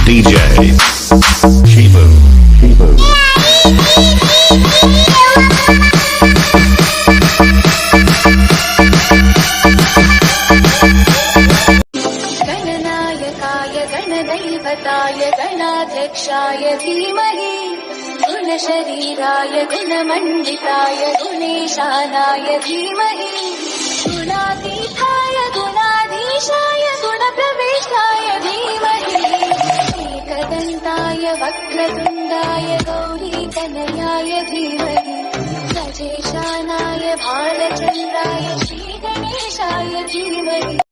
DJ Shibu. गणनायकाय गणदैवताय गणाध्यक्षाय धीमहि गुणशरीराय गुणमण्डिताय गुणेशानाय धीमहि गुणातीताय गुणाधीशाय गुणप्रविष्टाय धीमहि एकदन्ताय वक्रतुण्डाय गौरीतनयाय धीमहि गजेशानाय भालचन्द्राय श्रीगणेशाय धीमहि।